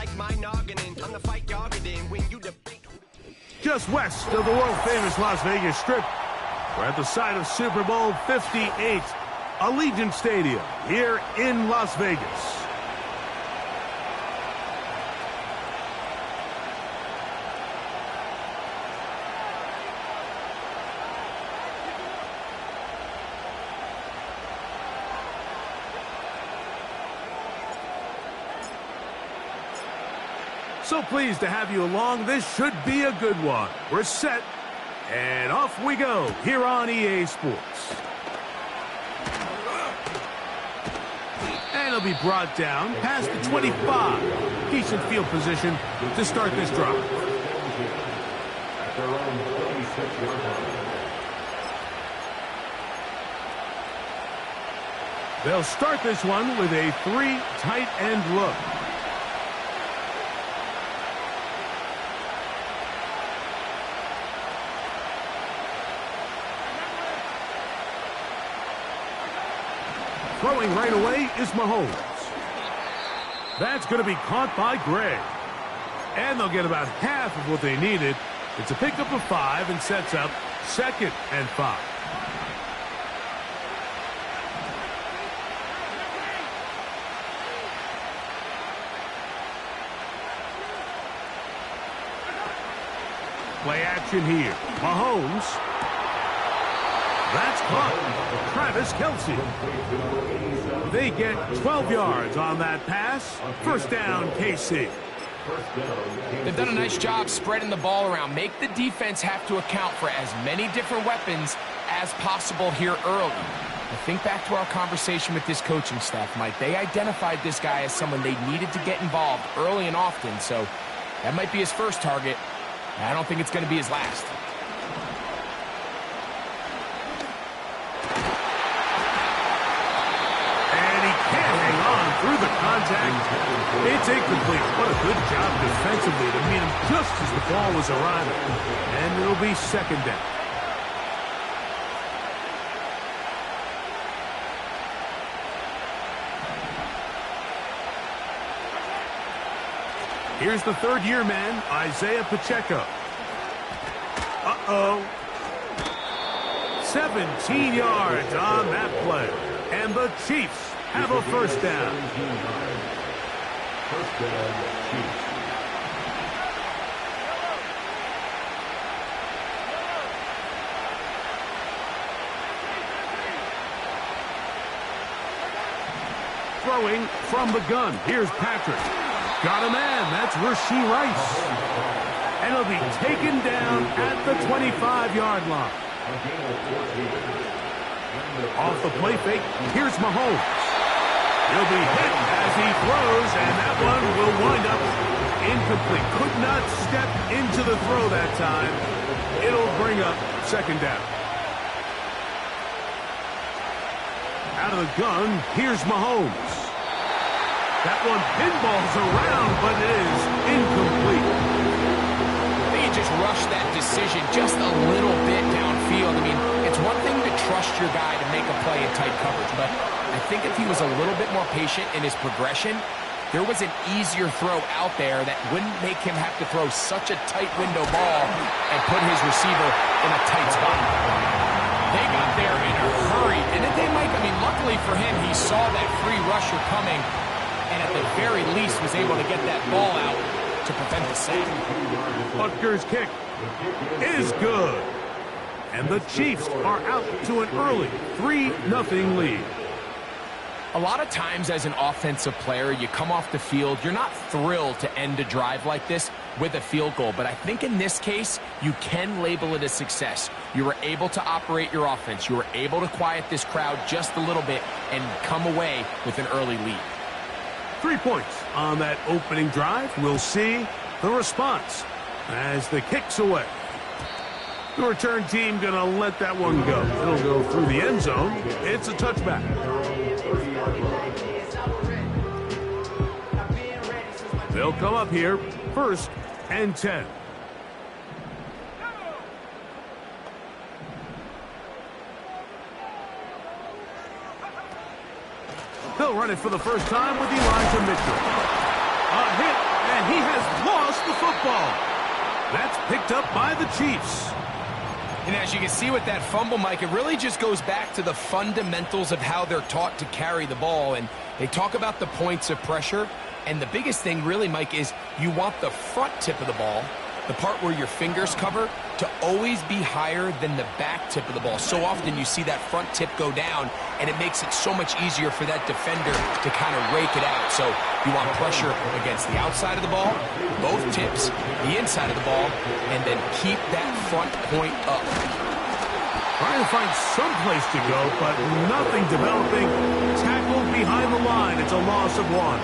like my noggin in. Time to fight dogged in when you defeat. Just west of the world-famous Las Vegas Strip, we're at the site of Super Bowl 58, Allegiant Stadium, here in Las Vegas. So pleased to have you along. This should be a good one. We're set, and off we go here on EA Sports. And it'll be brought down past the 25. Decent field position to start this drive. They'll start this one with a 3 tight end look. Throwing right away is Mahomes. That's going to be caught by Gray. And they'll get about half of what they needed. It's a pickup of 5 and sets up 2nd and 5. Play action here. Mahomes. That's caught. Travis Kelce. They get 12 yards on that pass. First down, KC. They've done a nice job spreading the ball around. Make the defense have to account for as many different weapons as possible here early. I think back to our conversation with this coaching staff, Mike. They identified this guy as someone they needed to get involved early and often, so that might be his first target. I don't think it's going to be his last. Through the contact, it's incomplete. What a good job defensively to meet him just as the ball was arriving. And it'll be 2nd down. Here's the third-year man, Isaiah Pacheco. Uh-oh. 17 yards on that play. And the Chiefs have a first down. First down, Chiefs. Throwing from the gun. Here's Patrick. Got a man. That's Rashee Rice. And he'll be taken down at the 25-yard line. Off the play fake, here's Mahomes. He'll be hit as he throws, and that one will wind up incomplete. Could not step into the throw that time. It'll bring up 2nd down. Out of the gun, here's Mahomes. That one pinballs around, but it is incomplete. I think he just rushed that decision just a little bit downfield. I mean, it's one thing to trust your guy to make a play in tight coverage, but I think if he was a little bit more patient in his progression, there was an easier throw out there that wouldn't make him have to throw such a tight window ball and put his receiver in a tight spot. They got there in a hurry, didn't they, Mike? I mean, luckily for him, he saw that free rusher coming and at the very least was able to get that ball out to prevent the sack. Butker's kick is good. And the Chiefs are out to an early 3-0 lead. A lot of times as an offensive player, you come off the field, you're not thrilled to end a drive like this with a field goal. But I think in this case, you can label it a success. You were able to operate your offense. You were able to quiet this crowd just a little bit and come away with an early lead. 3 points on that opening drive. We'll see the response as the kick's away. The return team going to let that one go. It'll go through the end zone. It's a touchback. They'll come up here, 1st and 10. They'll run it for the first time with Elijah Mitchell. A hit, and football. That's picked up by the Chiefs. And as you can see with that fumble, Mike, it really just goes back to the fundamentals of how they're taught to carry the ball. And they talk about the points of pressure. And the biggest thing really, Mike, is you want the front tip of the ball, the part where your fingers cover, to always be higher than the back tip of the ball. So often you see that front tip go down, and it makes it so much easier for that defender to kind of rake it out. So you want pressure against the outside of the ball, both tips, the inside of the ball, and then keep that front point up. Trying to find some place to go, but nothing developing. Tackled behind the line. It's a loss of 1.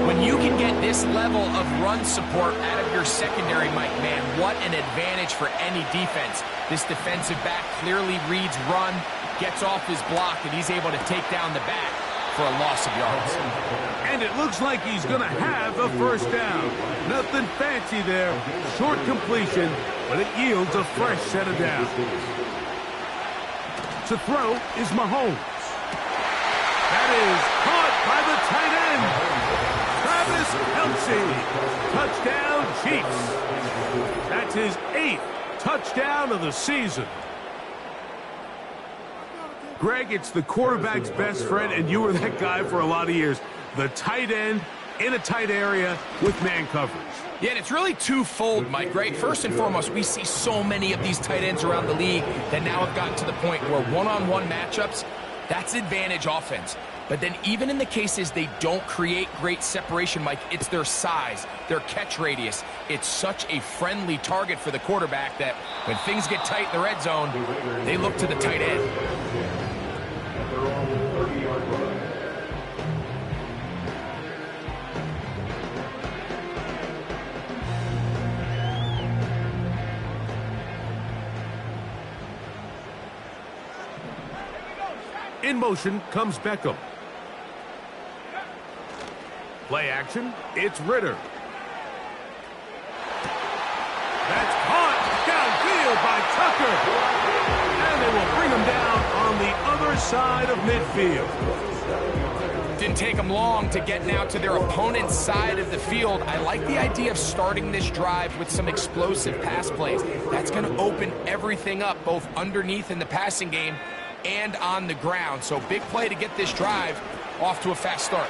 When you can get this level of run support out of your secondary, Mike, man, what an advantage for any defense. This defensive back clearly reads run, gets off his block, and he's able to take down the back for a loss of yards. And it looks like he's going to have a first down. Nothing fancy there. Short completion, but it yields a fresh set of downs. To throw is Mahomes. That is caught by the tight end. Travis Kelce. Touchdown, Chiefs. That's his 8th touchdown of the season. Greg, it's the quarterback's best friend, and you were that guy for a lot of years. The tight end in a tight area with man coverage. Yeah, and it's really twofold, Mike, right? First and foremost, we see so many of these tight ends around the league that now have gotten to the point where one-on-one matchups, that's advantage offense. But then even in the cases they don't create great separation, Mike, it's their size, their catch radius. It's such a friendly target for the quarterback that when things get tight in the red zone, they look to the tight end. In motion comes Beckham. Play action, it's Ritter. That's caught downfield by Tucker. And they will bring him down on the other side of midfield. Didn't take them long to get now to their opponent's side of the field. I like the idea of starting this drive with some explosive pass plays. That's going to open everything up, both underneath in the passing game and on the ground. So big play to get this drive off to a fast start.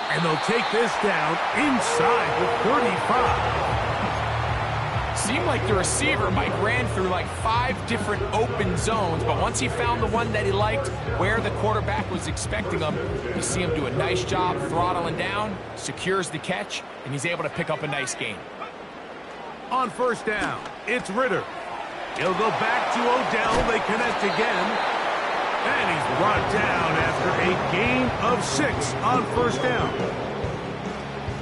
And they'll take this down inside the 35. Seemed like the receiver, Mike, ran through like 5 different open zones, but once he found the one that he liked, where the quarterback was expecting him, you see him do a nice job throttling down, secures the catch, and he's able to pick up a nice gain. On first down, it's Ritter. He'll go back to Odell. They connect again. And he's brought down after a gain of 6 on first down.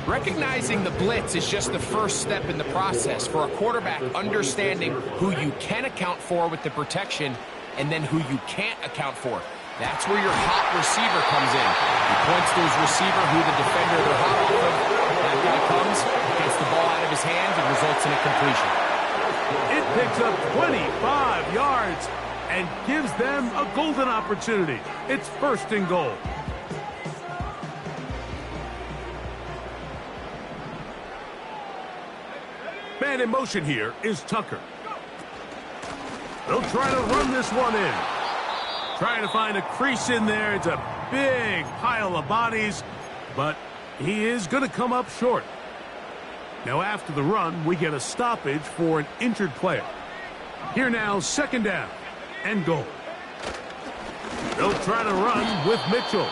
Recognizing the blitz is just the first step in the process for a quarterback, understanding who you can account for with the protection and then who you can't account for. That's where your hot receiver comes in. He points to his receiver, who the defender they're hot off of. That guy comes, gets the ball out of his hands, and results in a completion. It picks up 25 yards and gives them a golden opportunity. It's first and goal. Man in motion here is Tucker. They'll try to run this one in. Trying to find a crease in there. It's a big pile of bodies, but he is going to come up short. Now after the run, we get a stoppage for an injured player. Here now, second down and goal. They'll try to run with Mitchell.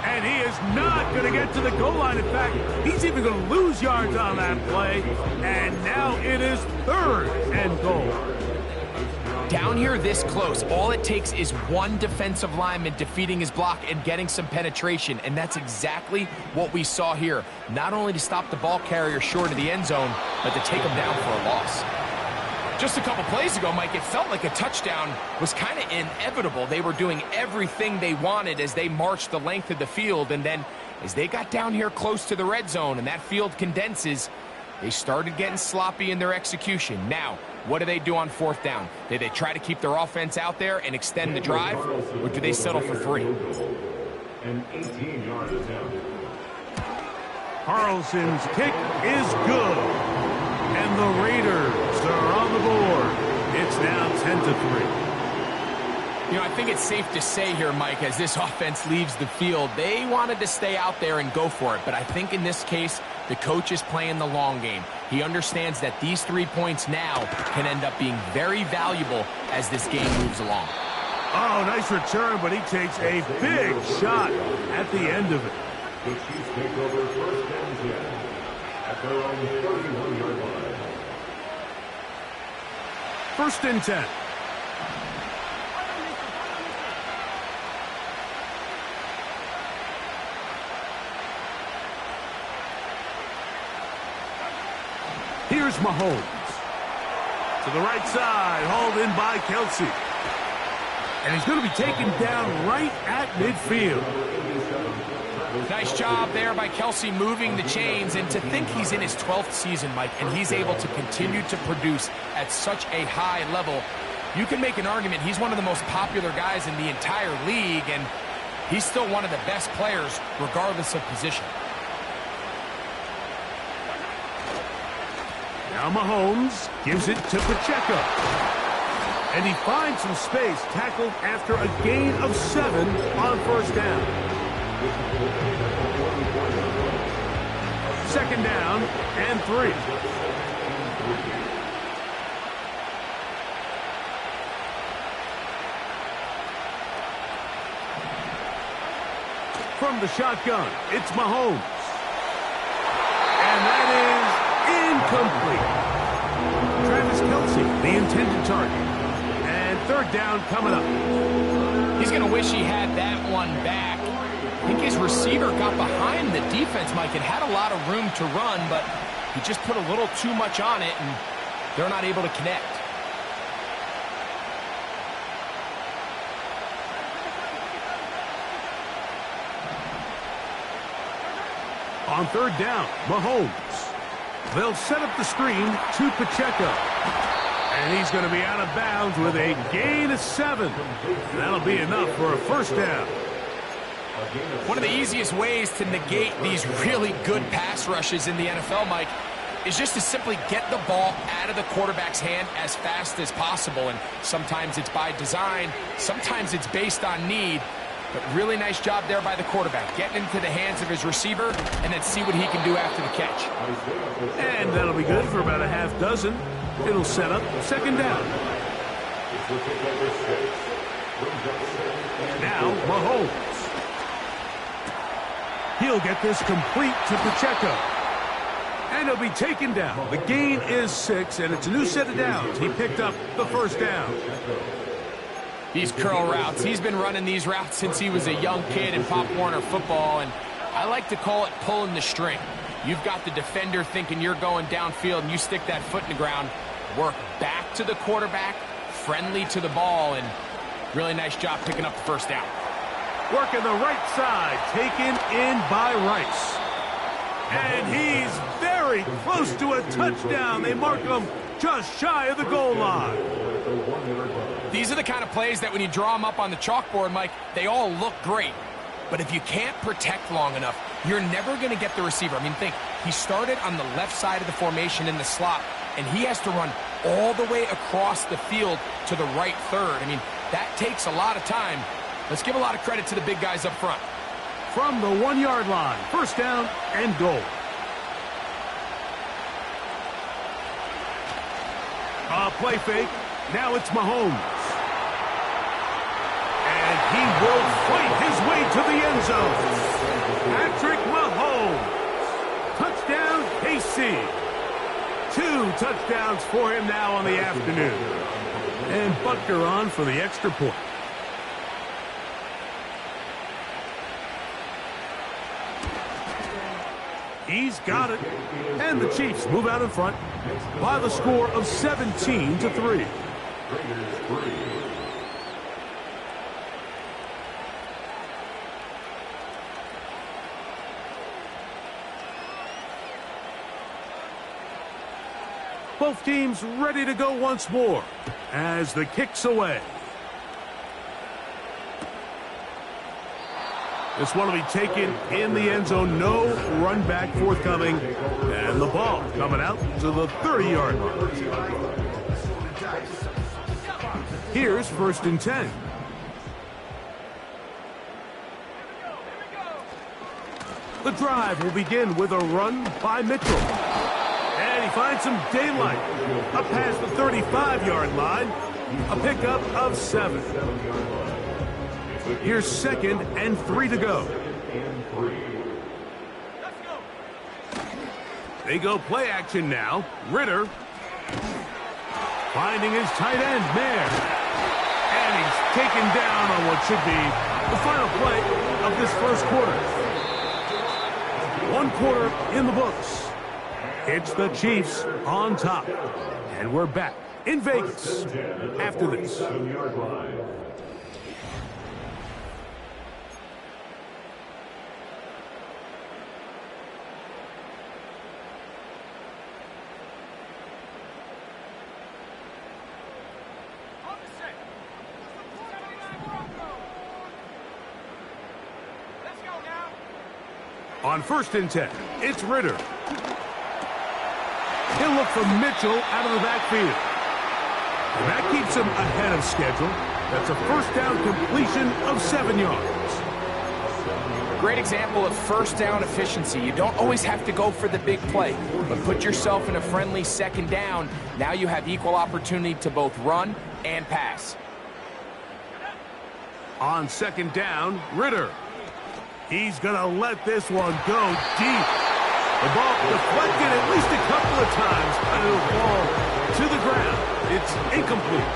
And he is not going to get to the goal line. In fact, he's even going to lose yards on that play. And now it is third and goal. Down here this close, all it takes is one defensive lineman defeating his block and getting some penetration, and that's exactly what we saw here. Not only to stop the ball carrier short of the end zone, but to take him down for a loss. Just a couple plays ago, Mike, it felt like a touchdown was kind of inevitable. They were doing everything they wanted as they marched the length of the field, and then as they got down here close to the red zone and that field condenses, they started getting sloppy in their execution. Now, what do they do on fourth down? Do they try to keep their offense out there and extend the drive, or do they settle for 3? And 18 yards down. Carlson's kick is good. And the Raiders are on the board. It's now 10-3. You know, I think it's safe to say here, Mike, as this offense leaves the field, they wanted to stay out there and go for it. But I think in this case, the coach is playing the long game. He understands that these 3 points now can end up being very valuable as this game moves along. Oh, nice return, but he takes a big shot at the end of it. The Chiefs take over first and 10 at their own 31-yard line. First and 10. Here's Mahomes. To the right side, hauled in by Kelce. And he's going to be taken down right at midfield. Nice job there by Kelce moving the chains. And to think he's in his 12th season, Mike, and he's able to continue to produce at such a high level, you can make an argument he's one of the most popular guys in the entire league, and he's still one of the best players regardless of position. Now Mahomes gives it to Pacheco. And he finds some space, tackled after a gain of 7 on first down. Second down and 3. From the shotgun, it's Mahomes. And that is incomplete. Travis Kelce, the intended target. And third down coming up. He's going to wish he had that one back. I think his receiver got behind the defense, Mike, and had a lot of room to run, but he just put a little too much on it, and they're not able to connect. On third down, Mahomes. They'll set up the screen to Pacheco. And he's going to be out of bounds with a gain of 7. That'll be enough for a first down. One of the easiest ways to negate these really good pass rushes in the NFL, Mike, is just to simply get the ball out of the quarterback's hand as fast as possible. And sometimes it's by design, sometimes it's based on need. But really nice job there by the quarterback, getting into the hands of his receiver, and then see what he can do after the catch. And that'll be good for about a half dozen. It'll set up second down. Now Mahomes. He'll get this complete to Pacheco. And he'll be taken down. The gain is 6, and it's a new set of downs. He picked up the first down. These curl routes, he's been running these routes since he was a young kid in Pop Warner football, and I like to call it pulling the string. You've got the defender thinking you're going downfield, and you stick that foot in the ground, work back to the quarterback, friendly to the ball, and really nice job picking up the first down. Working the right side, taken in by Rice. And he's very close to a touchdown. They mark him just shy of the goal line. These are the kind of plays that when you draw them up on the chalkboard, Mike, they all look great. But if you can't protect long enough, you're never going to get the receiver. I mean, think, he started on the left side of the formation in the slot, and he has to run all the way across the field to the right third. I mean, that takes a lot of time. Let's give a lot of credit to the big guys up front. From the 1-yard line, first down and goal. Play fake. Now it's Mahomes. And he will fight his way to the end zone. Patrick Mahomes. Touchdown, KC. 2 touchdowns for him now on the afternoon. And Butker on for the extra point. He's got it. And the Chiefs move out in front by the score of 17-3. Both teams ready to go once more as the kick's away. This one will be taken in the end zone. No run back forthcoming. And the ball coming out to the 30-yard line. Here's 1st and 10. The drive will begin with a run by Mitchell. And he finds some daylight. Up past the 35-yard line. A pickup of 7. Here's 2nd and 3 to go. They go play action now. Ritter finding his tight end, Mayer. And he's taken down on what should be the final play of this first quarter. 1 quarter in the books. It's the Chiefs on top. And we're back in Vegas after this. On 1st and 10, it's Ritter. He'll look for Mitchell out of the backfield. And that keeps him ahead of schedule. That's a first down completion of 7 yards. Great example of first down efficiency. You don't always have to go for the big play, but put yourself in a friendly 2nd down. Now you have equal opportunity to both run and pass. On 2nd down, Ritter. He's going to let this one go deep. The ball deflected at least a couple of times, and it'll fall to the ground. It's incomplete.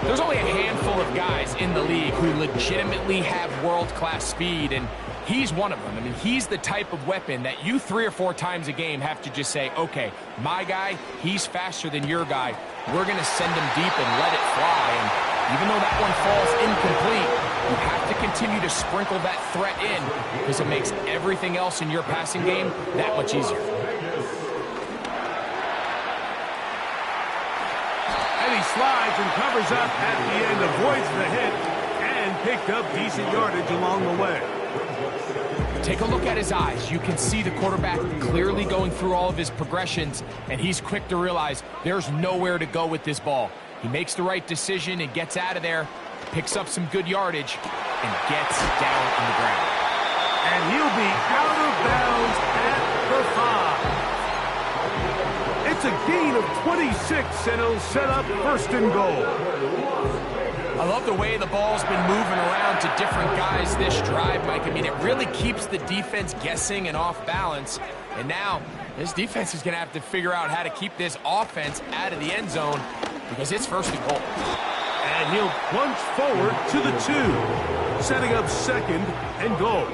There's only a handful of guys in the league who legitimately have world-class speed, and he's one of them. I mean, he's the type of weapon that you 3 or 4 times a game have to just say, okay, my guy, he's faster than your guy. We're going to send him deep and let it fly. And even though that one falls incomplete, you have to continue to sprinkle that threat in because it makes everything else in your passing game that much easier. And he slides and covers up at the end, avoids the hit, and picked up decent yardage along the way. Take a look at his eyes. You can see the quarterback clearly going through all of his progressions, and he's quick to realize there's nowhere to go with this ball. He makes the right decision and gets out of there, picks up some good yardage, and gets down on the ground. And he'll be out of bounds at the 5. It's a gain of 26, and it'll set up 1st and goal. I love the way the ball's been moving around to different guys this drive, Mike. I mean, it really keeps the defense guessing and off balance. And now, this defense is going to have to figure out how to keep this offense out of the end zone because it's 1st and goal. And he'll plunge forward to the 2, setting up 2nd and goal.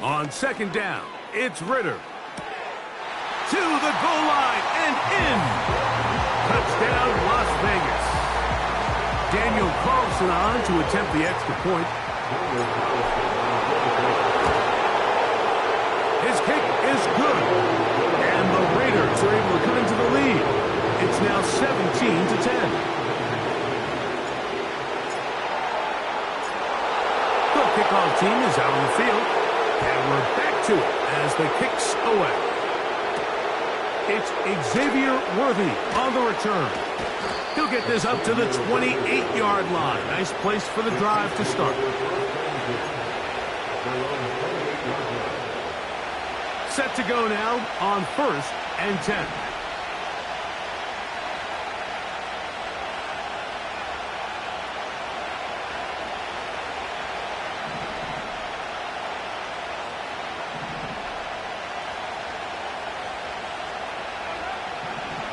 On 2nd down, it's Ritter. To the goal line and in. Touchdown, Las Vegas. Daniel Carlson on to attempt the extra point. His kick is good. And the Raiders are able to come into the lead. It's now 17-10. The kickoff team is out on the field. And we're back to it as the kick's away. It's Xavier Worthy on the return. He'll get this up to the 28-yard line. Nice place for the drive to start. Set to go now on 1st and 10.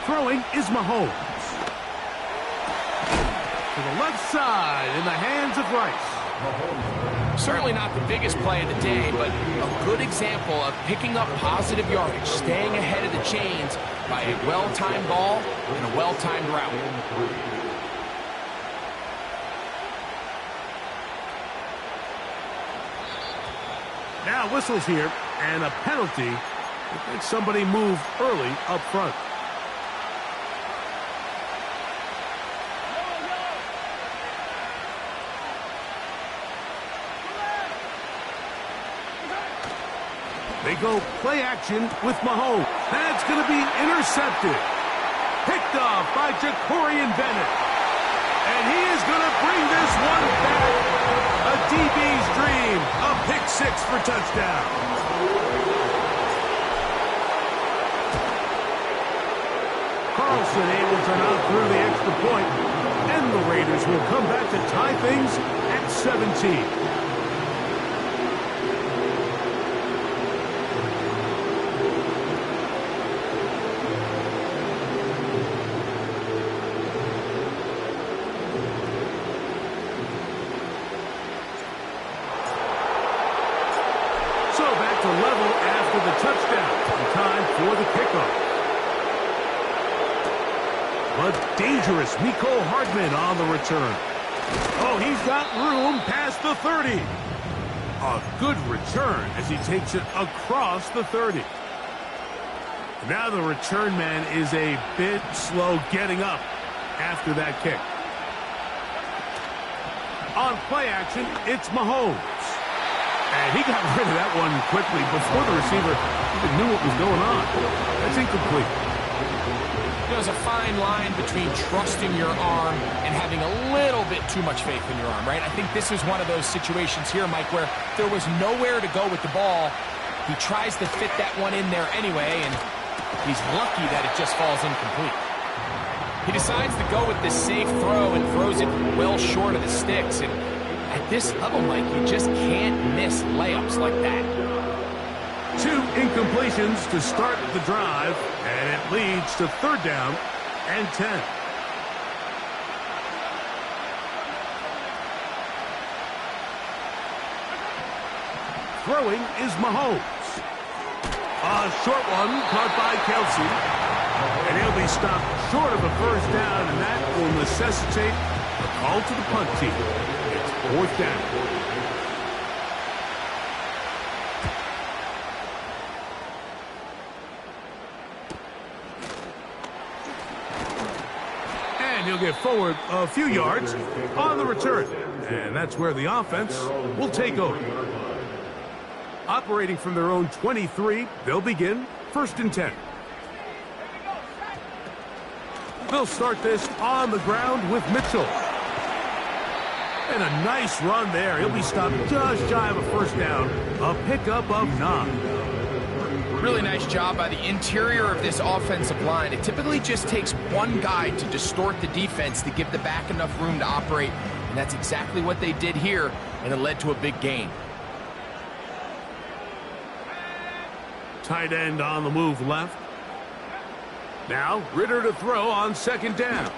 Throwing is Mahomes. To the left side in the hands of Rice. Certainly not the biggest play of the day, but a good example of picking up positive yardage, staying ahead of the chains by a well-timed ball and a well-timed route. Now whistles here, and a penalty. I think somebody moved early up front. They go play action with Mahomes. That's going to be intercepted. Picked off by Jacorian Bennett. And he is going to bring this one back. A DB's dream. A pick six for touchdown. Carlson able to knock through the extra point. And the Raiders will come back to tie things at 17. Level after the touchdown. Time for the kickoff. But dangerous Mecole Hardman on the return. Oh, he's got room past the 30. A good return as he takes it across the 30. Now the return man is a bit slow getting up after that kick. On play action, it's Mahomes. And he got rid of that one quickly before the receiver even knew what was going on. That's incomplete. There's a fine line between trusting your arm and having a little bit too much faith in your arm, right? I think this is one of those situations here, Mike, where there was nowhere to go with the ball. He tries to fit that one in there anyway, and he's lucky that it just falls incomplete. He decides to go with this safe throw and throws it well short of the sticks. And at this level, Mike, you just can't miss layups like that. 2 incompletions to start the drive, and it leads to 3rd down and 10. Throwing is Mahomes. A short one caught by Kelsey, and he'll be stopped short of a 1st down, and that will necessitate a call to the punt team. 4th down. And he'll get forward a few yards on the return. And that's where the offense will take over. Operating from their own 23, they'll begin 1st and 10. They'll start this on the ground with Mitchell. And a nice run there. He'll be stopped just shy of a 1st down. A pickup of 9. Really nice job by the interior of this offensive line. It typically just takes one guy to distort the defense to give the back enough room to operate. And that's exactly what they did here, and it led to a big gain. Tight end on the move left. Now Ritter to throw on 2nd down.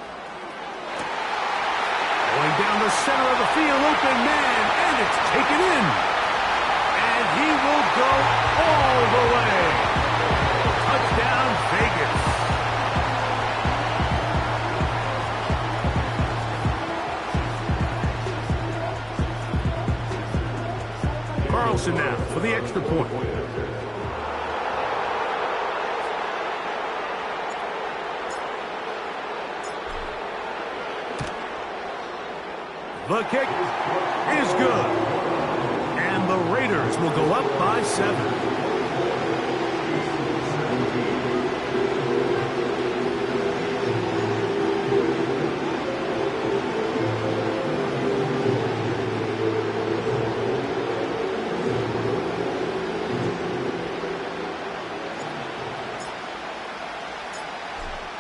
Going down the center of the field, open man, and it's taken in. And he will go all the way. Touchdown, Vegas. Carlson now for the extra point. The kick is good. And the Raiders will go up by 7.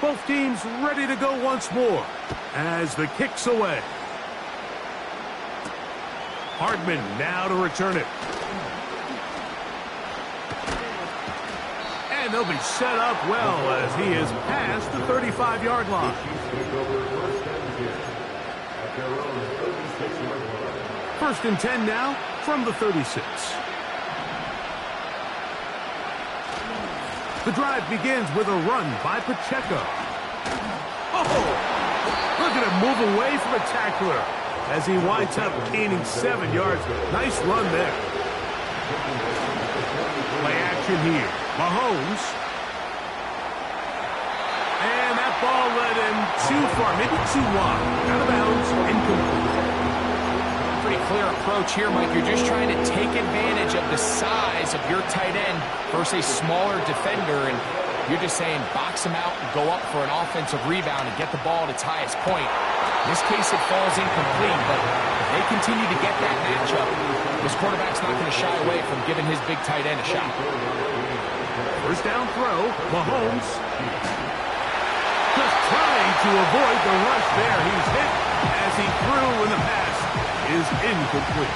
Both teams ready to go once more as the kick's away. Hardman now to return it. And they'll be set up well as he is past the 35-yard line. 1st and 10 now from the 36. The drive begins with a run by Pacheco. Oh! Look at him move away from a tackler as he winds up gaining 7 yards. Nice run there. Play action here. Mahomes. And that ball led him too far, maybe too wide. Out of bounds, incomplete. Pretty clear approach here, Mike. You're just trying to take advantage of the size of your tight end versus a smaller defender, and you're just saying box him out and go up for an offensive rebound and get the ball at its highest point. In this case, it falls incomplete, but if they continue to get that matchup, this quarterback's not going to shy away from giving his big tight end a shot. First down throw, Mahomes. Just trying to avoid the rush there. He's hit as he threw, and the pass is incomplete.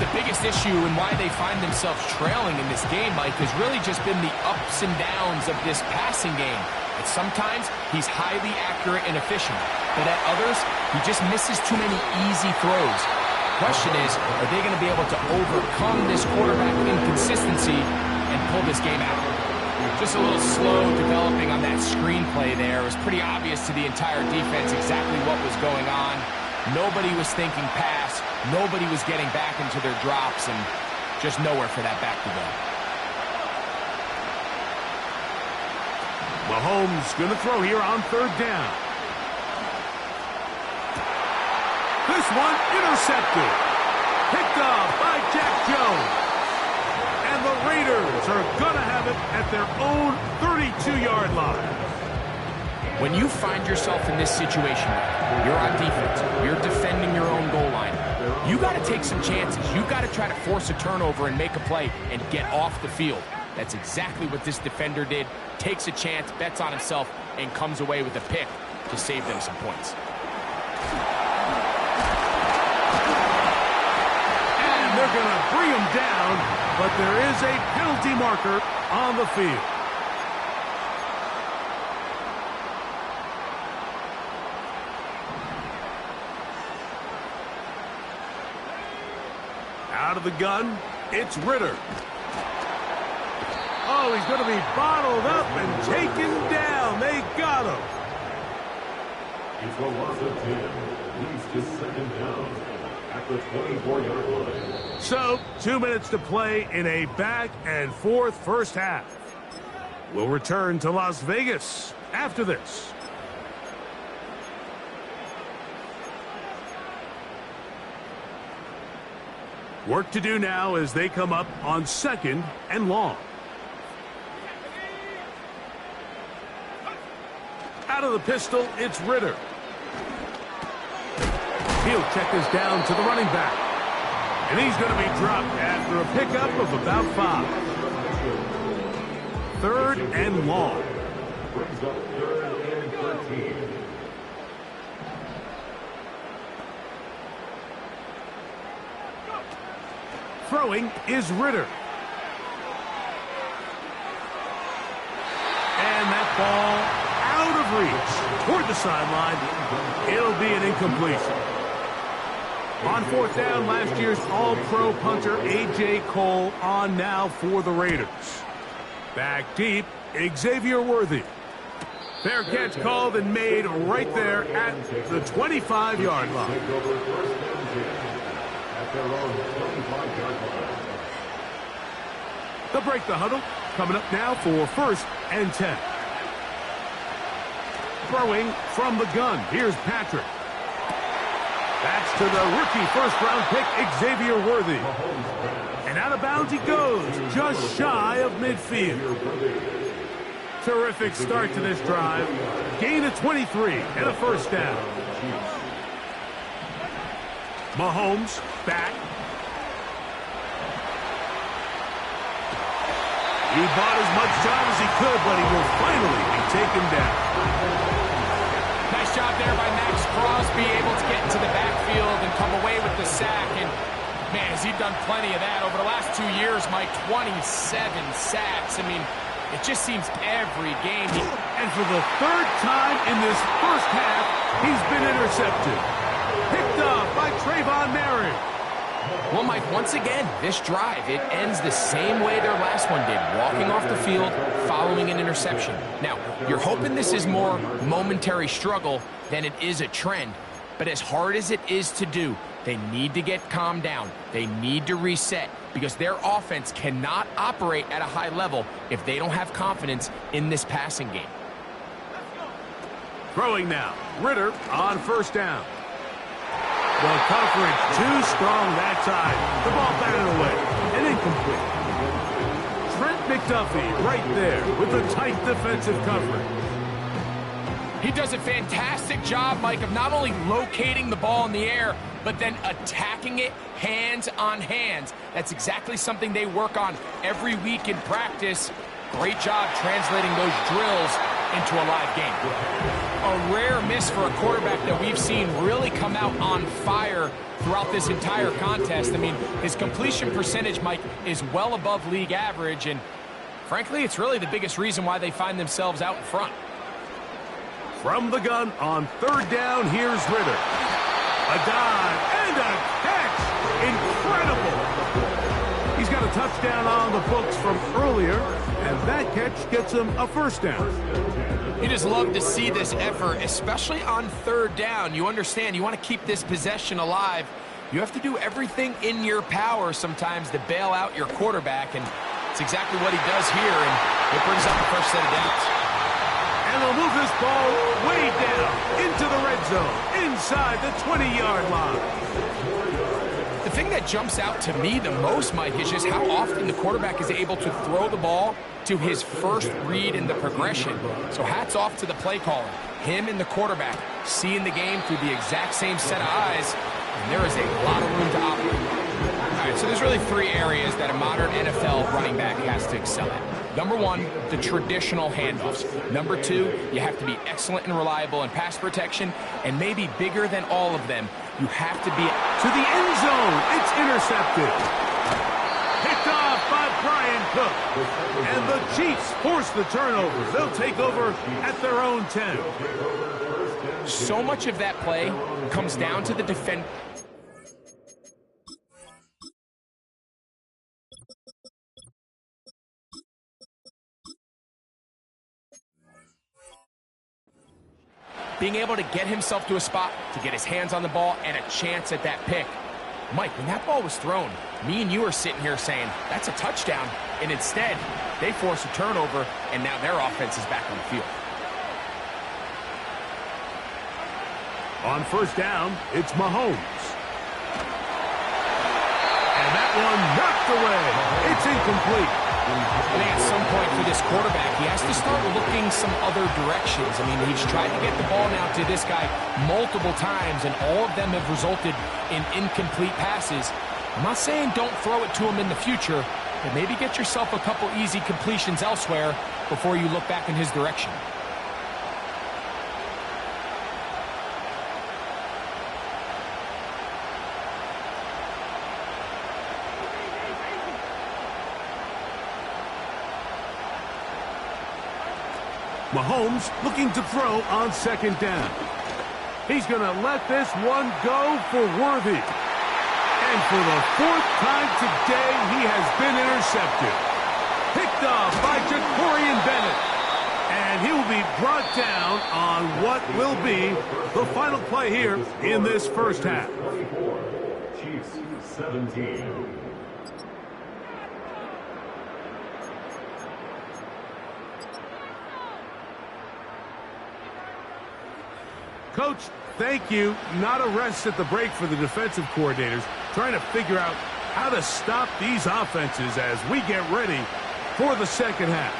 The biggest issue and why they find themselves trailing in this game, Mike, has really just been the ups and downs of this passing game. And sometimes he's highly accurate and efficient, but at others, he just misses too many easy throws. Question is, are they going to be able to overcome this quarterback inconsistency and pull this game out? Just a little slow developing on that screenplay there. It was pretty obvious to the entire defense exactly what was going on. Nobody was thinking pass. Nobody was getting back into their drops, and just nowhere for that back to go. Mahomes going to throw here on third down. This one intercepted. Picked off by Jack Jones. And the Raiders are going to have it at their own 32-yard line. When you find yourself in this situation, you're on defense, you're defending your own goal line, you got to take some chances. You got to try to force a turnover and make a play and get off the field. That's exactly what this defender did. Takes a chance, bets on himself, and comes away with a pick to save them some points. And they're going to bring him down, but there is a penalty marker on the field. Out of the gun, it's Ritter. Oh, he's going to be bottled up and taken down. They got him. It's a loss of 10. Leads to second down at the 24-yard line. So, 2 minutes to play in a back-and-forth first half. We'll return to Las Vegas after this. Work to do now as they come up on second and long. Out of the pistol, it's Ritter. He'll check this down to the running back. And he's going to be dropped after a pickup of about 5. Third and long. Brings up 3rd and 13. Throwing is Ritter. And that ball out of reach toward the sideline. It'll be an incompletion. On fourth down, last year's All-Pro punter A.J. Cole on now for the Raiders. Back deep, Xavier Worthy. Fair catch called and made right there at the 25-yard line. They'll break the huddle. Coming up now for 1st and 10. Throwing from the gun. Here's Patrick. That's to the rookie first-round pick, Xavier Worthy. And out of bounds he goes, just shy of midfield. Terrific start to this drive. Gain of 23 and a first down. Mahomes back. He bought as much time as he could, but he will finally be taken down. Nice job there by Max Crosby, able to get into the backfield and come away with the sack. And, man, has he done plenty of that over the last 2 years, Mike. 27 sacks. I mean, it just seems every game. And for the 3rd time in this first half, he's been intercepted. Picked off by Trayvon Merritt. Well, Mike, once again, this drive, it ends the same way their last one did, walking off the field, following an interception. Now, you're hoping this is more momentary struggle than it is a trend, but as hard as it is to do, they need to get calmed down. They need to reset because their offense cannot operate at a high level if they don't have confidence in this passing game. Throwing now. Ritter on first down. The coverage too strong that time. The ball batted away and incomplete. Trent McDuffie right there with the tight defensive coverage. He does a fantastic job, Mike, of not only locating the ball in the air, but then attacking it hands on hands. That's exactly something they work on every week in practice. Great job translating those drills into a live game. A rare miss for a quarterback that we've seen really come out on fire throughout this entire contest. I mean, his completion percentage, Mike, is well above league average, and frankly, it's really the biggest reason why they find themselves out in front. From the gun on third down, here's Ritter. A dive and a catch. Incredible. He's got a touchdown on the books from earlier, and that catch gets him a first down. You just love to see this effort, especially on third down. You understand, you want to keep this possession alive. You have to do everything in your power sometimes to bail out your quarterback, and it's exactly what he does here, and it brings up the first set of downs. And they'll move this ball way down into the red zone, inside the 20-yard line. The thing that jumps out to me the most, Mike, is just how often the quarterback is able to throw the ball to his first read in the progression. So hats off to the play caller. Him and the quarterback seeing the game through the exact same set of eyes, and there is a lot of room to operate. All right, so there's really three areas that a modern NFL running back has to excel at. Number one, the traditional handoffs. Number two, you have to be excellent and reliable in pass protection, and maybe bigger than all of them, you have to be to the end zone. It's intercepted. Picked off by Brian Cook. And the Chiefs force the turnover. They'll take over at their own 10. So much of that play comes down to the defense. Being able to get himself to a spot, to get his hands on the ball, and a chance at that pick. Mike, when that ball was thrown, me and you are sitting here saying, that's a touchdown. And instead, they force a turnover, and now their offense is back on the field. On first down, it's Mahomes. And that one knocked away. It's incomplete. I think at some point for this quarterback, he has to start looking some other directions. I mean, he's tried to get the ball now to this guy multiple times, and all of them have resulted in incomplete passes. I'm not saying don't throw it to him in the future, but maybe get yourself a couple easy completions elsewhere before you look back in his direction. Mahomes looking to throw on second down. He's going to let this one go for Worthy. And for the fourth time today, he has been intercepted. Picked off by Jacorian Bennett. And he will be brought down on what will be the final play here in this first half. 24, Chiefs 17. Coach, thank you. Not a rest at the break for the defensive coordinators, trying to figure out how to stop these offenses as we get ready for the second half.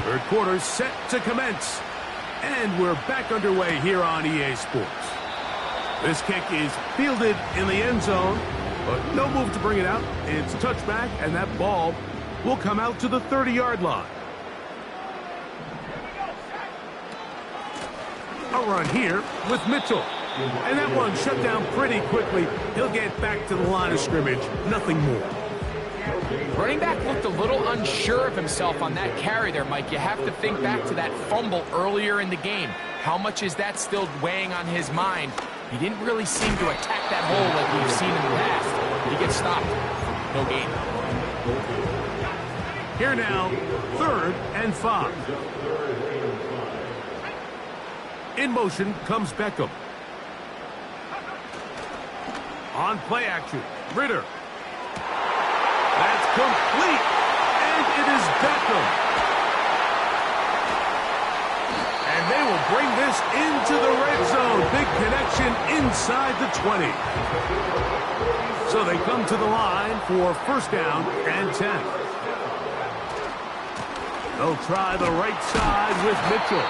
Third quarter set to commence, and we're back underway here on EA Sports. This kick is fielded in the end zone, but no move to bring it out. It's a touchback, and that ball will come out to the 30-yard line. A run here with Mitchell. And that one shut down pretty quickly. He'll get back to the line of scrimmage. Nothing more. Running back looked a little unsure of himself on that carry there, Mike. You have to think back to that fumble earlier in the game. How much is that still weighing on his mind? He didn't really seem to attack that hole like we've seen in the past. He gets stopped. No gain. Here now, 3rd and 5. In motion comes Beckham. On play action, Ritter. That's complete, and it is Beckham. And they will bring this into the red zone. Big connection inside. inside the 20. So they come to the line for first down and 10. They'll try the right side with Mitchell.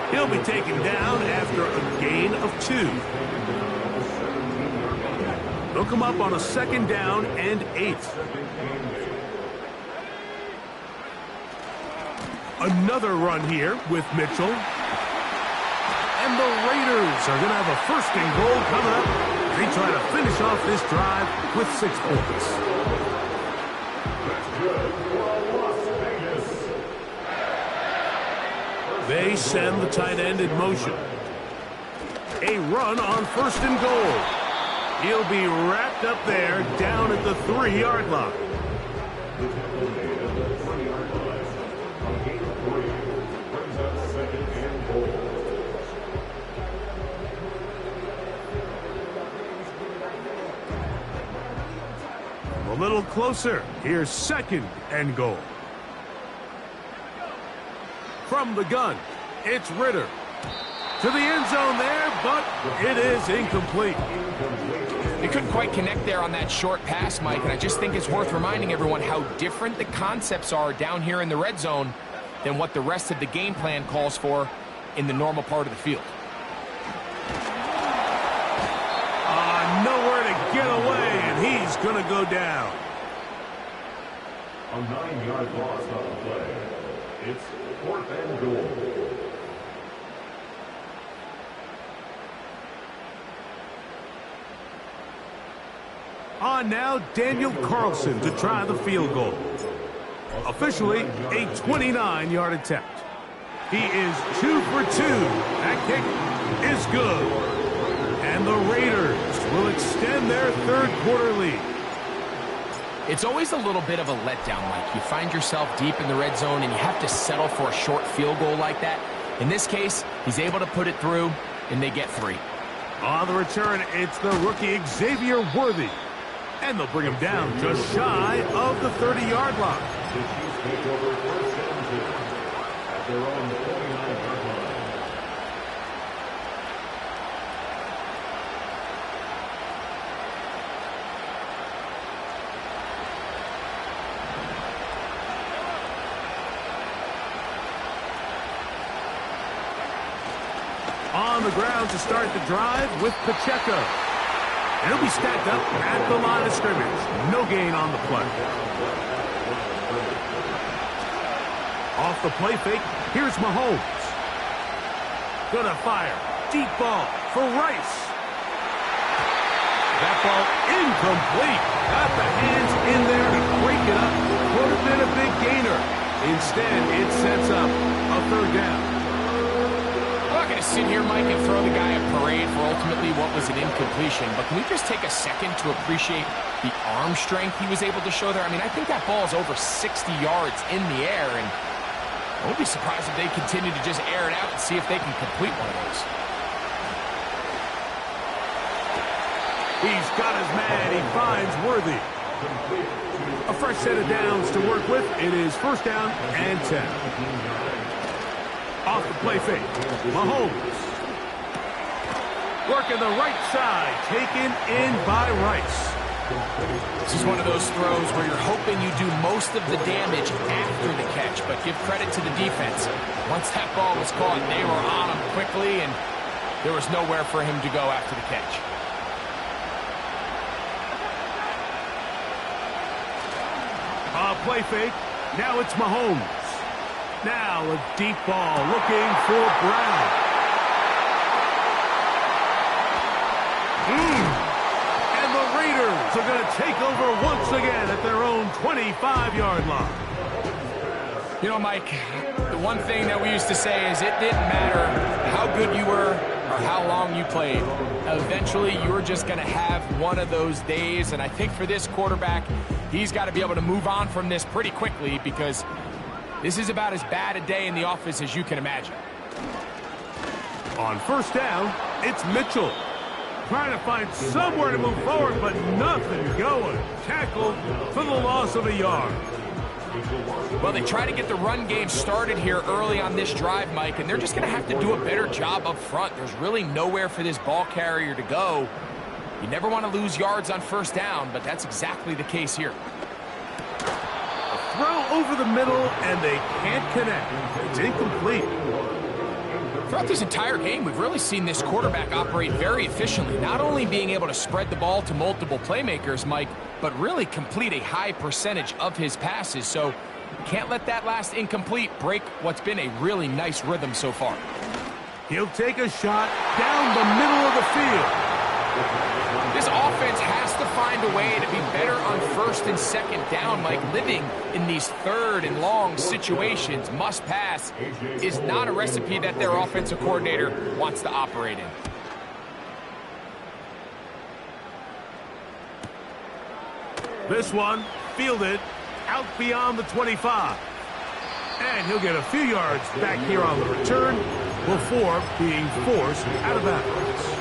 He'll be taken down after a gain of 2. They'll come up on a second down and 8. Another run here with Mitchell. And the Raiders are going to have a first and goal coming up. They try to finish off this drive with 6 points. They send the tight end in motion. A run on first and goal. He'll be wrapped up there down at the 3-yard line. A little closer. Here's second and goal. From the gun, it's Ritter. To the end zone there, but it is incomplete. They couldn't quite connect there on that short pass, Mike, and I just think it's worth reminding everyone how different the concepts are down here in the red zone than what the rest of the game plan calls for in the normal part of the field. Nowhere to get away, and he's going to go down. A 9-yard loss on the play. It's fourth and goal. On now, Daniel Carlson to try the field goal. Officially, a 29-yard attempt. He is 2 for 2. That kick is good. And the Raiders will extend their third quarter lead. It's always a little bit of a letdown, Mike. You find yourself deep in the red zone and you have to settle for a short field goal like that. In this case, he's able to put it through, and they get 3. On the return, it's the rookie Xavier Worthy. And they'll bring him down just shy of the 30-yard line. The Chiefs take over first and 2 at their own 29-yard line. On the ground to start the drive with Pacheco. And he'll be stacked up at the line of scrimmage. No gain on the play. Off the play fake, here's Mahomes. Gonna fire. Deep ball for Rice. That ball incomplete. Got the hands in there to break it up. Would have been a big gainer. Instead, it sets up a third down. I'm not going to sit here, Mike, and throw the guy a parade for ultimately what was an incompletion, but can we just take a second to appreciate the arm strength he was able to show there? I mean, I think that ball is over 60 yards in the air, and I won't be surprised if they continue to just air it out and see if they can complete one of those. He's got his man. He finds Worthy. A fresh set of downs to work with. It is first down and 10. Off the play fake, Mahomes. Working the right side, taken in by Rice. This is one of those throws where you're hoping you do most of the damage after the catch, but give credit to the defense. Once that ball was caught, they were on him quickly, and there was nowhere for him to go after the catch. Play fake, now it's Mahomes. Now a deep ball looking for Brown. And the Raiders are going to take over once again at their own 25-yard line. You know, Mike, the one thing that we used to say is it didn't matter how good you were or how long you played. Eventually, you were just going to have one of those days, and I think for this quarterback, he's got to be able to move on from this pretty quickly because this is about as bad a day in the office as you can imagine. On first down, it's Mitchell. Trying to find somewhere to move forward, but nothing going. Tackled for the loss of a yard. Well, they try to get the run game started here early on this drive, Mike, and they're just going to have to do a better job up front. There's really nowhere for this ball carrier to go. You never want to lose yards on first down, but that's exactly the case here. A throw over the middle, and they can't connect. It's incomplete. Throughout this entire game, we've really seen this quarterback operate very efficiently, not only being able to spread the ball to multiple playmakers, Mike, but really complete a high percentage of his passes. So can't let that last incomplete break what's been a really nice rhythm so far. He'll take a shot down the middle of the field. This offense has to find a way to be better on first and second down, Mike. Living in these third and long situations, must pass, is not a recipe that their offensive coordinator wants to operate in. This one, fielded, out beyond the 25. And he'll get a few yards back here on the return before being forced out of bounds.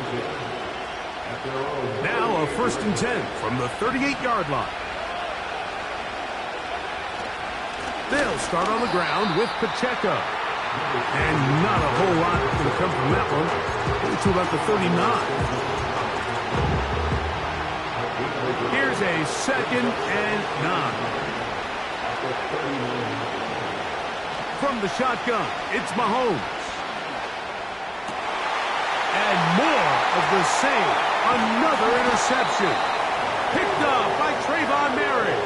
Now a 1st and 10 from the 38-yard line. They'll start on the ground with Pacheco. And not a whole lot can come from that one. To about the 39. Here's a 2nd and 9. From the shotgun, it's Mahomes. And more of the same. Another interception. Picked up by Trayvon Merritt.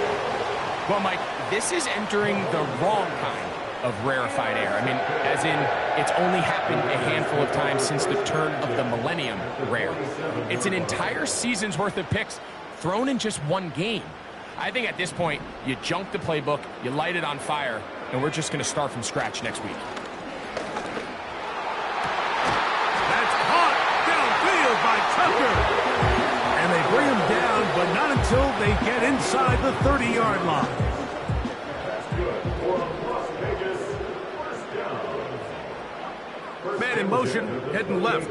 Well, Mike, this is entering the wrong kind of rarefied air. I mean, as in, it's only happened a handful of times since the turn of the millennium rare. It's an entire season's worth of picks thrown in just one game. I think at this point, you junk the playbook, you light it on fire, and we're just going to start from scratch next week. That's caught downfield by Tucker. And they bring him down, but not until they get inside the 30-yard line. Man in motion, heading left.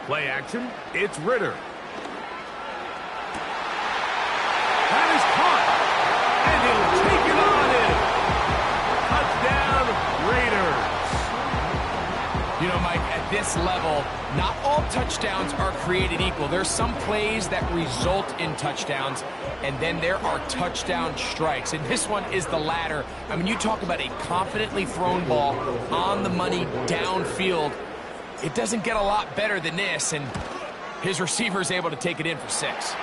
Play action, it's Ritter. That is caught, and he'll take it on in. Touchdown, Raiders. You know, Mike, at this level, not all touchdowns are created equal. There's some plays that result in touchdowns, and then there are touchdown strikes. And this one is the latter. I mean, you talk about a confidently thrown ball on the money downfield. It doesn't get a lot better than this, and his receiver is able to take it in for 6.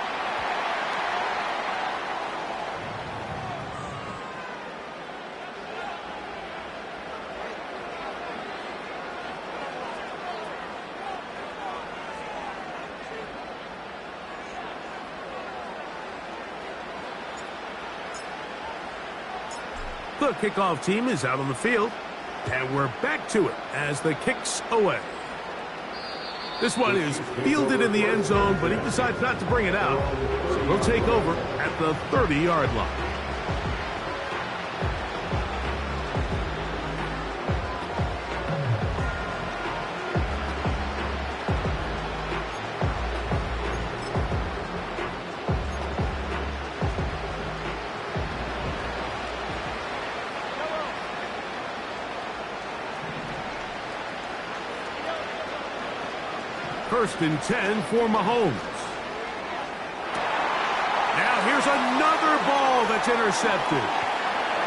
The kickoff team is out on the field, and we're back to it as the kick's away. This one is fielded in the end zone, but he decides not to bring it out. So he'll take over at the 30-yard line. First and 10 for Mahomes. Now here's another ball that's intercepted.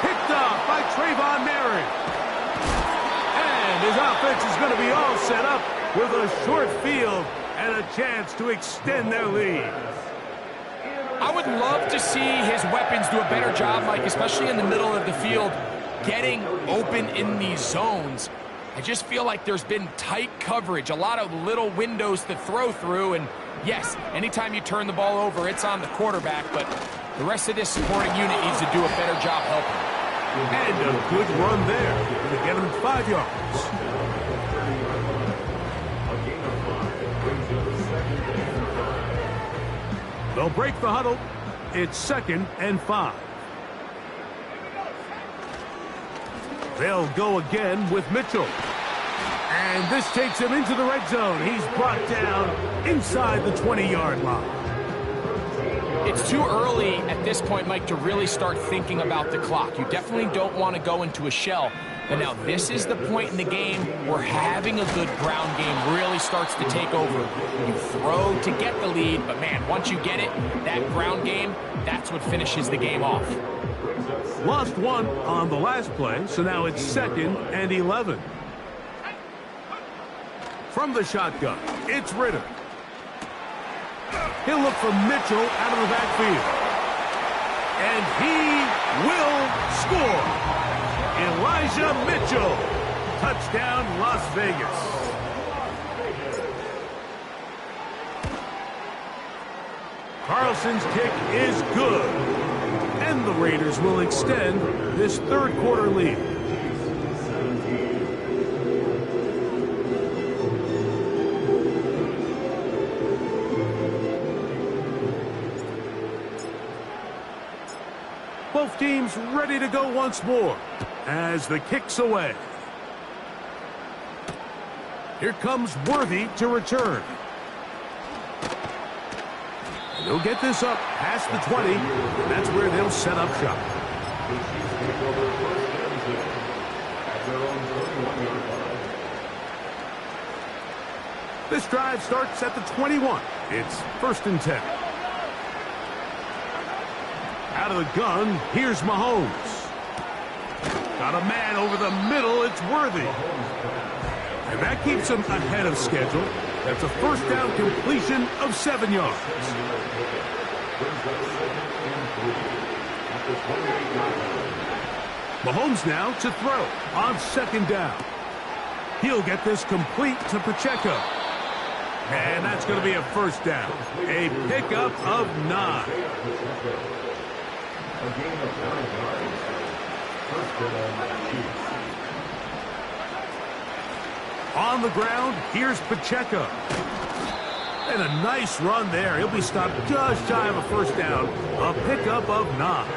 Picked up by Trayvon Merritt. And his offense is going to be all set up with a short field and a chance to extend their lead. I would love to see his weapons do a better job, Mike, especially in the middle of the field, getting open in these zones. I just feel like there's been tight coverage, a lot of little windows to throw through, and yes, anytime you turn the ball over, it's on the quarterback, but the rest of this supporting unit needs to do a better job helping. And a good run there to get him 5 yards. They'll break the huddle. It's 2nd and 5. They'll go again with Mitchell. And this takes him into the red zone. He's brought down inside the 20-yard line. It's too early at this point, Mike, to really start thinking about the clock. You definitely don't want to go into a shell. But now this is the point in the game where having a good ground game really starts to take over. You throw to get the lead, but man, once you get it, that ground game, that's what finishes the game off. Lost one on the last play, so now it's 2nd and 11. From the shotgun, it's Ritter. He'll look for Mitchell out of the backfield. And he will score. Elijah Mitchell. Touchdown, Las Vegas. Carlson's kick is good. And the Raiders will extend this third quarter lead. Both teams ready to go once more as the kick's away. Here comes Worthy to return. And they'll get this up past the 20, and that's where they'll set up shop. This drive starts at the 21. It's 1st and 10. Out of the gun, here's Mahomes. Got a man over the middle, it's Worthy. And that keeps him ahead of schedule. That's a first down completion of 7 yards. Mahomes now to throw on 2nd down. He'll get this complete to Pacheco. And that's going to be a first down. A pickup of 9. A gain of 9 yards. First down, Chiefs. On the ground, here's Pacheco. And a nice run there. He'll be stopped just shy of a first down. A pickup of 9.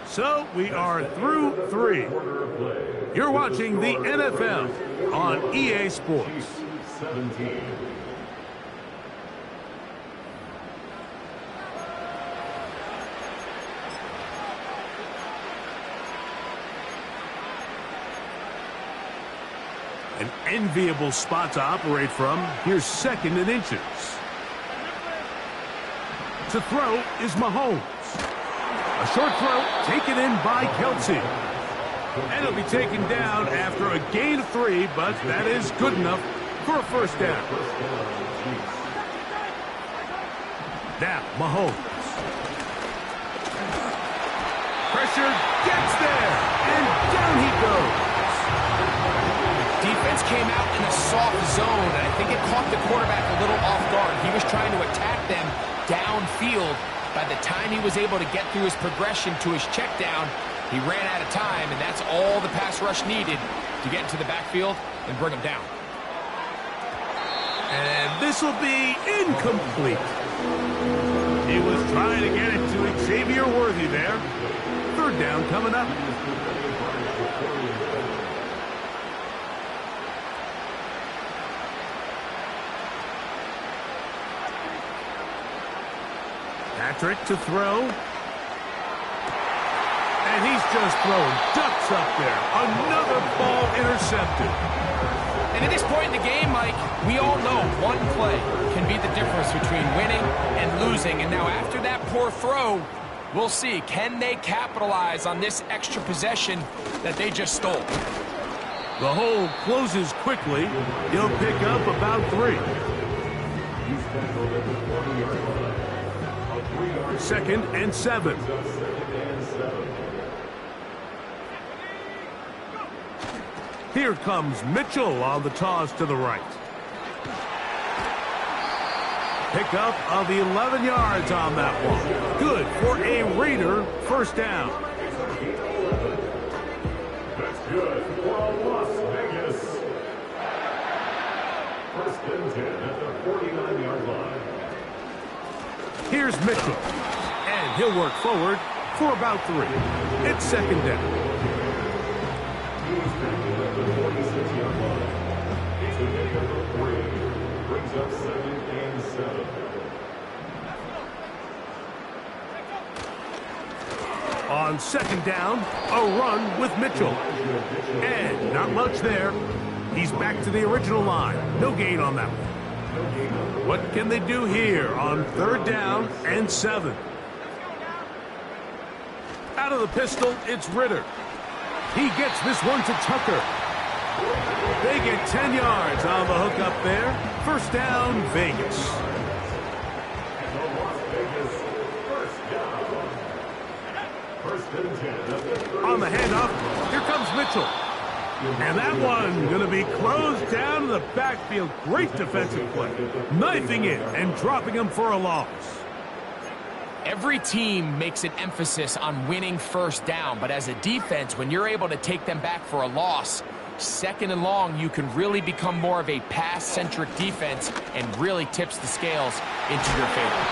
So we are through 3. You're watching the NFL on EA Sports. 17. An enviable spot to operate from. Here's 2nd and inches. To throw is Mahomes. A short throw taken in by Kelsey. And it'll be taken down after a gain of 3, but that is good enough for a first down. Now, Mahomes. Pressure gets there, and down he goes. Defense came out in a soft zone, and I think it caught the quarterback a little off guard. He was trying to attack them downfield. By the time he was able to get through his progression to his check down, he ran out of time, and that's all the pass rush needed to get into the backfield and bring him down. And this will be incomplete. He was trying to get it to Xavier Worthy there. Third down coming up. Patrick to throw. And he's just throwing ducks up there. Another ball intercepted. And at this point in the game, Mike, we all know one play can be the difference between winning and losing. And now after that poor throw, we'll see. Can they capitalize on this extra possession that they just stole? The hole closes quickly. He'll pick up about 3. He's tackled at the 40-yard line. 2nd and 7. Here comes Mitchell on the toss to the right. Pickup of 11 yards on that one. Good for a Raider first down. That's good for Las Vegas. 1st and 10 at the 49-yard line. Here's Mitchell. And he'll work forward for about 3. It's 2nd down. Tackle at the 46-yard line. It's a gain of 3. Brings up 2nd and 7. On 2nd down, a run with Mitchell. And not much there. He's back to the original line. No gain on that one. What can they do here on 3rd down and 7? Out of the pistol, it's Ritter. He gets this one to Tucker. They get 10 yards on the hook up there. 1st down, Vegas. On the handoff, here comes Mitchell. And that one going to be closed down in the backfield. Great defensive play. Knifing it and dropping him for a loss. Every team makes an emphasis on winning 1st down, but as a defense, when you're able to take them back for a loss, 2nd and long, you can really become more of a pass-centric defense and really tips the scales into your favor.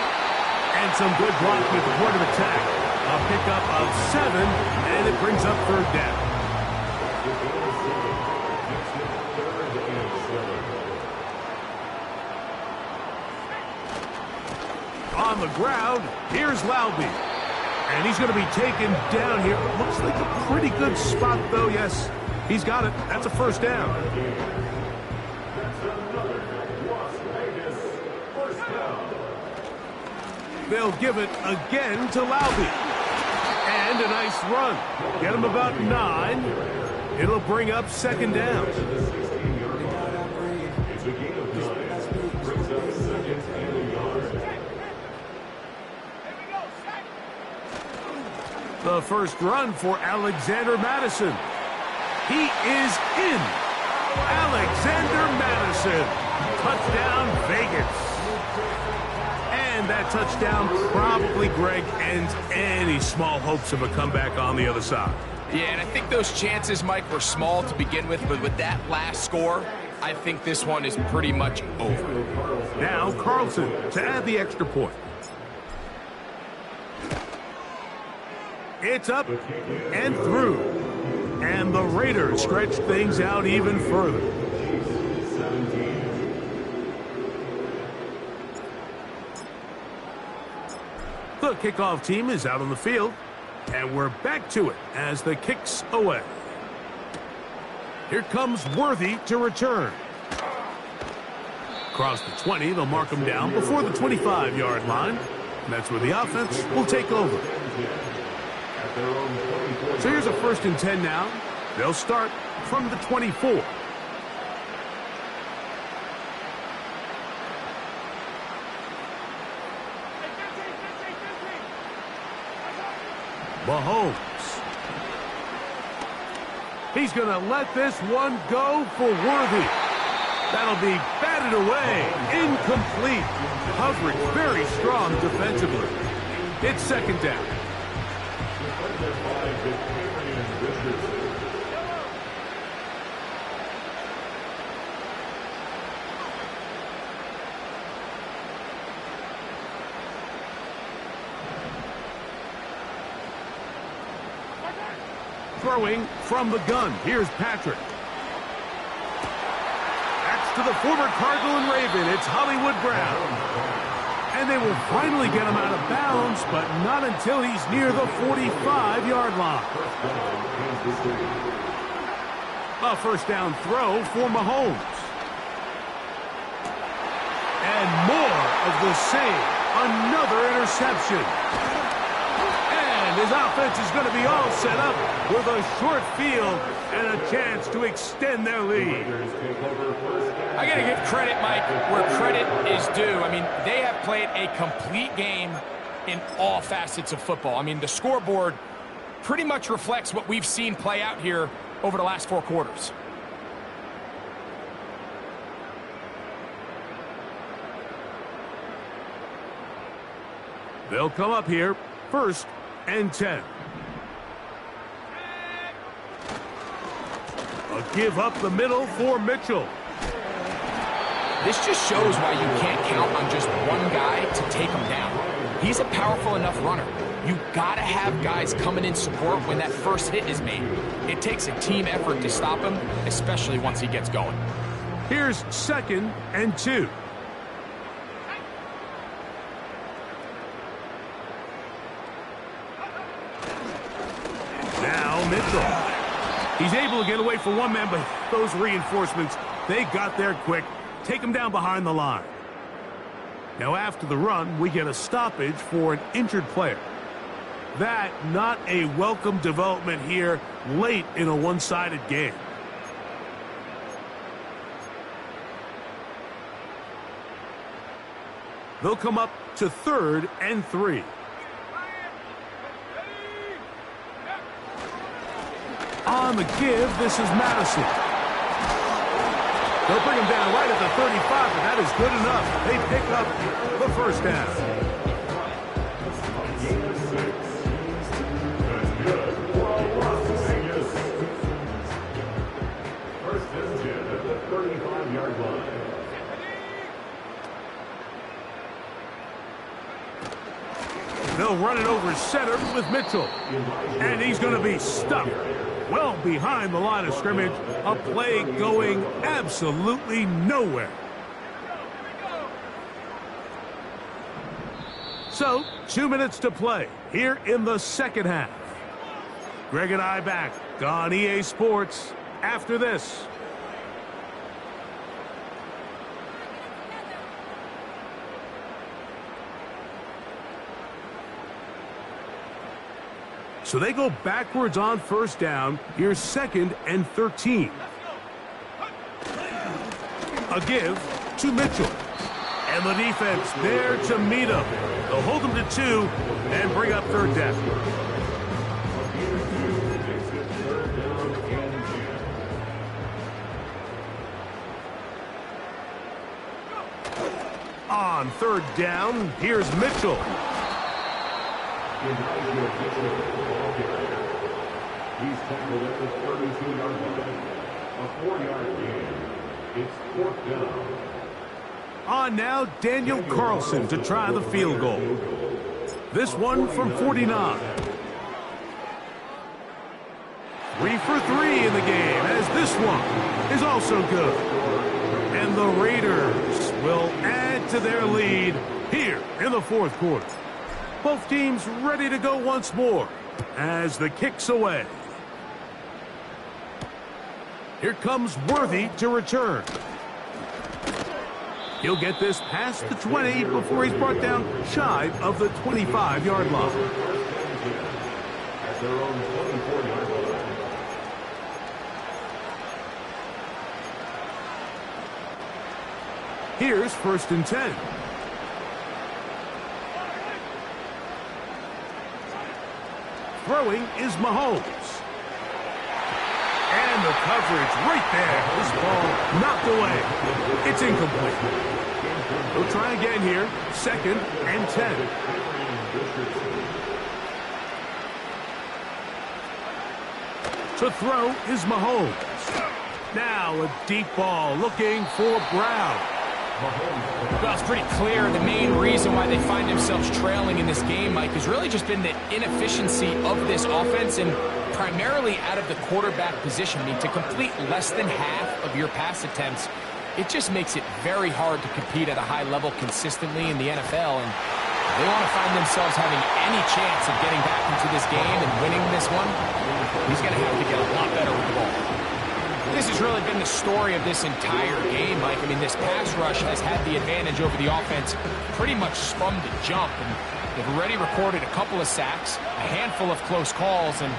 And some good blocking at the point of attack. A pickup of 7, and it brings up 3rd down. On the ground, here's Laube. And he's going to be taken down here. Looks like a pretty good spot, though. Yes, he's got it. That's a 1st down. They'll give it again to Laube. And a nice run. Get him about 9. It'll bring up 2nd down. It's a gain of 9. Brings up 2nd and a yard. The first run for Alexander Madison. He is in. Alexander Madison. Touchdown, Vegas. And that touchdown probably, Greg, ends any small hopes of a comeback on the other side. Yeah, and I think those chances, Mike, were small to begin with, but with that last score, I think this one is pretty much over. Now Carlson to add the extra point. It's up and through. And the Raiders stretch things out even further. The kickoff team is out on the field, and we're back to it as the kick's away. Here comes Worthy to return. Across the 20, they'll mark him down before the 25-yard line. And that's where the offense will take over. So here's a 1st and 10 now. They'll start from the 24. Mahomes. He's going to let this one go for Worthy. That'll be batted away. Incomplete. Coverage very strong defensively. It's 2nd down. Throwing from the gun. Here's Patrick. That's to the former Cardinal and Raven. It's Hollywood Brown. And they will finally get him out of bounds, but not until he's near the 45-yard line. A 1st down throw for Mahomes. And more of the same. Another interception. His offense is going to be all set up with a short field and a chance to extend their lead. I got to give credit, Mike, where credit is due. I mean, they have played a complete game in all facets of football. I mean, the scoreboard pretty much reflects what we've seen play out here over the last 4 quarters. They'll come up here 1st and 10. A give up the middle for Mitchell. This just shows why you can't count on just one guy to take him down. He's a powerful enough runner. you got to have guys coming in support when that first hit is made. It takes a team effort to stop him, especially once he gets going. Here's 2nd and 2. Now Mitchell. He's able to get away from one man, but those reinforcements, they got there quick. Take him down behind the line. Now after the run, we get a stoppage for an injured player. That not a welcome development here late in a one-sided game. They'll come up to 3rd and 3. On the give, this is Madison. They'll bring him down right at the 35, but that is good enough. They pick up the first down. First and 10 at the 35-yard line. They'll run it over center with Mitchell. And he's going to be stuck well behind the line of scrimmage. A play going absolutely nowhere. So, 2 minutes to play here in the second half. Greg and I back on EA Sports after this. So they go backwards on first down. Here's 2nd and 13. A give to Mitchell. And the defense there to meet him. They'll hold him to 2 and bring up 3rd down. On 3rd down, here's Mitchell. He's tackled at the 32-yard line. A 4-yard gain. It's 4th down. On now, Daniel Carlson to try the field goal. This one from 49. 3 for 3 in the game, as this one is also good. And the Raiders will add to their lead here in the 4th quarter. Both teams ready to go once more as the kick's away. Here comes Worthy to return. He'll get this past the 20 before he's brought down shy of the 25-yard line. At their own 24-yard line. Here's 1st and 10. Throwing is Mahomes. And the coverage right there. This ball knocked away. It's incomplete. We'll try again here. 2nd and 10. To throw is Mahomes. Now a deep ball looking for Brown. Well, it's pretty clear the main reason why they find themselves trailing in this game, Mike, has really just been the inefficiency of this offense and primarily out of the quarterback position. I mean, to complete less than half of your pass attempts, it just makes it very hard to compete at a high level consistently in the NFL. And they want to find themselves having any chance of getting back into this game and winning this one. He's going to have to get a lot better with the ball. This has really been the story of this entire game, Mike. I mean, this pass rush has had the advantage over the offense pretty much from the jump. And they've already recorded a couple of sacks, a handful of close calls, and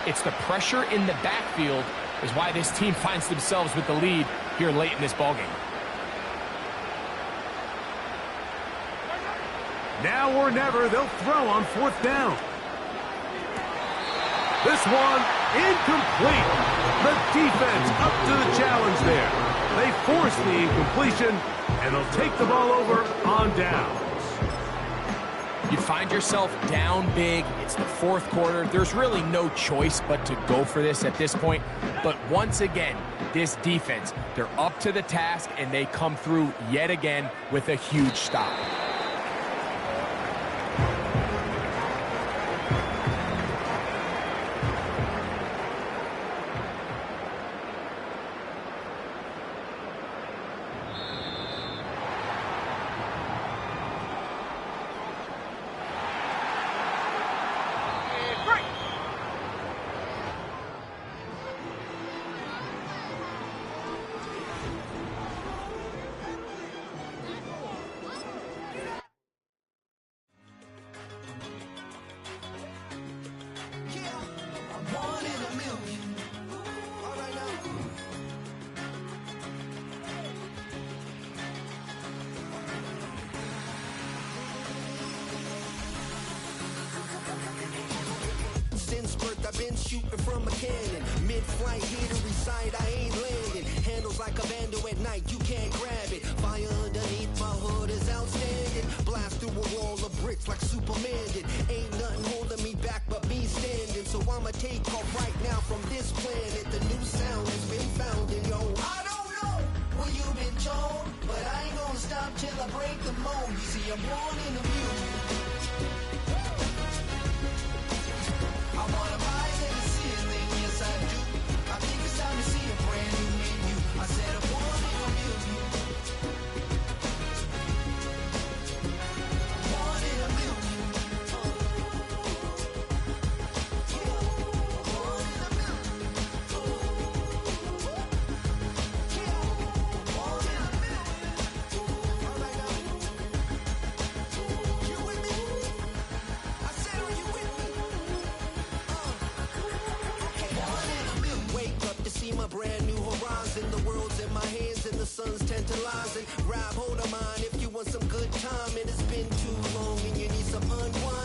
it's the pressure in the backfield is why this team finds themselves with the lead here late in this ballgame. Now or never, they'll throw on 4th down. This one incomplete. The defense up to the challenge there. They force the incompletion, and they'll take the ball over on downs. You find yourself down big. It's the 4th quarter. There's really no choice but to go for this at this point. But once again, this defense, they're up to the task, and they come through yet again with a huge stop. been shooting from a cannon. Mid-flight, here to recite, I ain't landing. Handles like a vandal at night, you can't grab it. Fire underneath my hood is outstanding. Blast through a wall of bricks like Superman did. Ain't nothing holding me back but me standing. So I'ma take off right now from this planet. The new sound has been found in yo. I don't know what you've been told, but I ain't gonna stop till I break the mold. You see, I'm born in the music. I wanna rise in the ceiling, yes I do. I think it's time to see a brand new menu. I said I'm born in the music. Born in the music. See my brand new horizon. The world's in my hands and the sun's tantalizing. Rob, hold on mine if you want some good time. And it's been too long and you need some unwind.